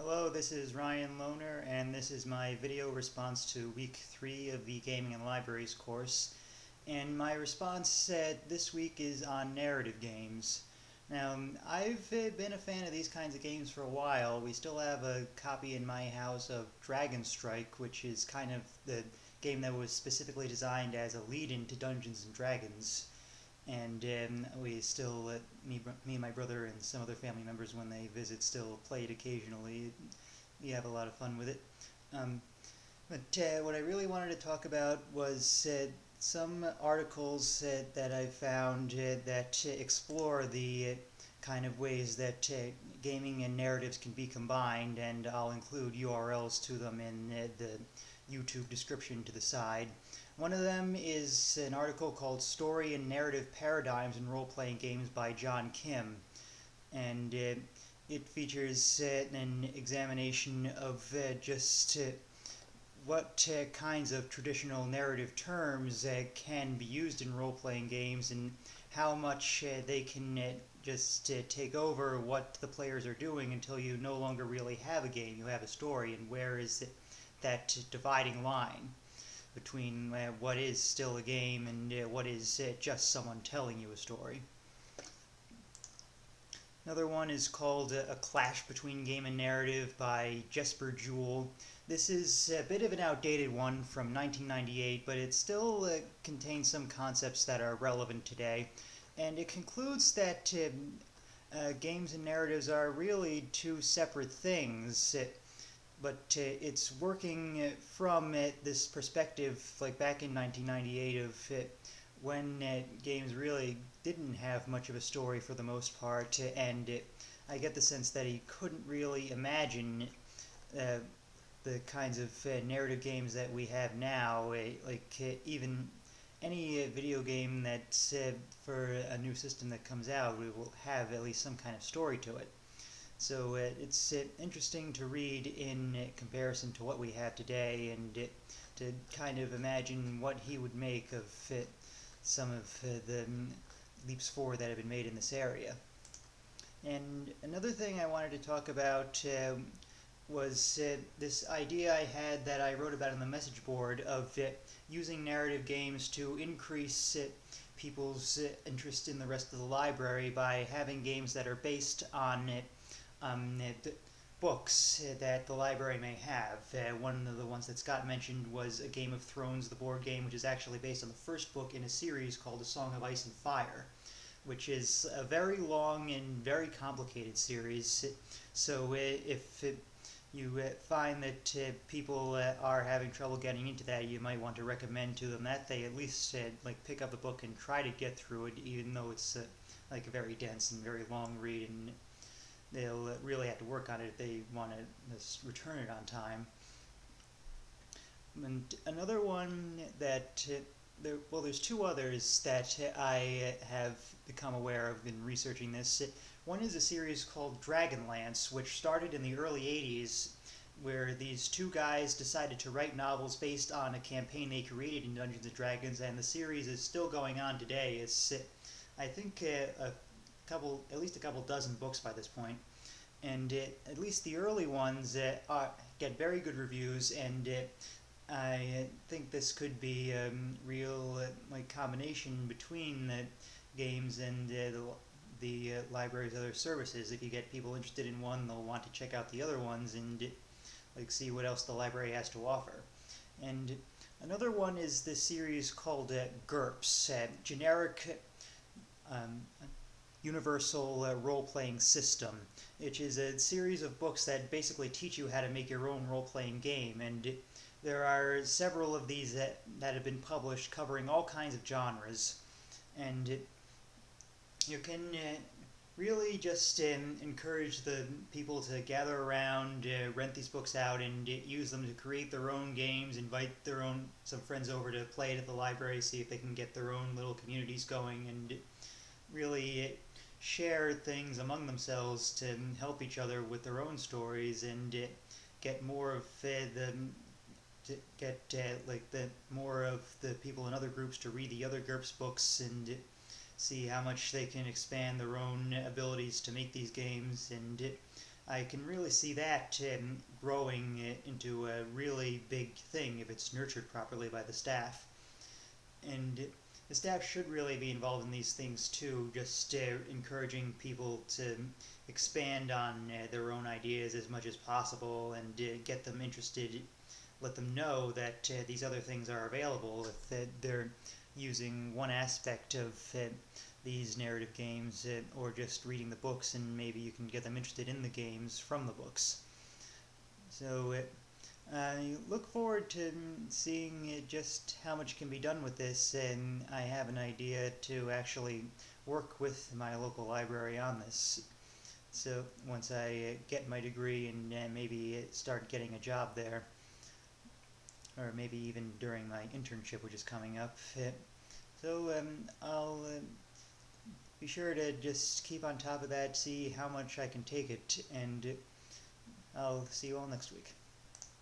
Hello, this is Ryan Lohner, and this is my video response to week 3 of the Gaming and Libraries course. And my response this week is on narrative games. Now, I've been a fan of these kinds of games for a while. We still have a copy in my house of Dragon Strike, which is kind of the game that was specifically designed as a lead-in to Dungeons and Dragons. And we still, me and my brother and some other family members, when they visit, still play it occasionally. We have a lot of fun with it. But what I really wanted to talk about was some articles that I found that explore the kind of ways that gaming and narratives can be combined, and I'll include URLs to them in the YouTube description to the side. One of them is an article called Story and Narrative Paradigms in Role-Playing Games by John Kim, and it features an examination of just what kinds of traditional narrative terms can be used in role-playing games, and how much they can just take over what the players are doing until you no longer really have a game, you have a story, and where is that dividing line between what is still a game and what is just someone telling you a story. Another one is called A Clash Between Game and Narrative by Jesper Jewell. This is a bit of an outdated one from 1998, but it still contains some concepts that are relevant today. And it concludes that games and narratives are really two separate things. But it's working from this perspective, like back in 1998, of when games really didn't have much of a story for the most part, and I get the sense that he couldn't really imagine the kinds of narrative games that we have now, even any video game that's for a new system that comes out, we will have at least some kind of story to it. So it's interesting to read in comparison to what we have today, and to kind of imagine what he would make of some of the leaps forward that have been made in this area. And another thing I wanted to talk about was this idea I had that I wrote about on the message board of using narrative games to increase people's interest in the rest of the library by having games that are based on books that the library may have. One of the ones that Scott mentioned was A Game of Thrones, the board game, which is actually based on the first book in a series called A Song of Ice and Fire, which is a very long and very complicated series. So if you find that people are having trouble getting into that, you might want to recommend to them that they at least pick up the book and try to get through it, even though it's like a very dense and very long read, and they'll really have to work on it if they want to return it on time. And another one that there's two others that I have become aware of in researching this. One is a series called Dragonlance, which started in the early 80s, where these two guys decided to write novels based on a campaign they created in Dungeons & Dragons, and the series is still going on today. It's, I think, at least a couple dozen books by this point, and at least the early ones get very good reviews, and I think this could be a real combination between the games and the library's other services. If you get people interested in one, they'll want to check out the other ones and see what else the library has to offer. And another one is this series called Gurps, generic universal role-playing system, which is a series of books that basically teach you how to make your own role-playing game. And there are several of these that have been published covering all kinds of genres, and you can really just encourage the people to gather around, rent these books out, and use them to create their own games, invite some friends over to play it at the library, see if they can get their own little communities going, and really share things among themselves to help each other with their own stories, and get more of more of the people in other groups to read the other GURPS books, and see how much they can expand their own abilities to make these games, and I can really see that growing into a really big thing if it's nurtured properly by the staff. And the staff should really be involved in these things too, just encouraging people to expand on their own ideas as much as possible and get them interested, let them know that these other things are available if they're using one aspect of these narrative games or just reading the books, and maybe you can get them interested in the games from the books. So I look forward to seeing just how much can be done with this, and I have an idea to actually work with my local library on this. So once I get my degree and maybe start getting a job there, or maybe even during my internship, which is coming up. So I'll be sure to just keep on top of that, see how much I can take it, and I'll see you all next week.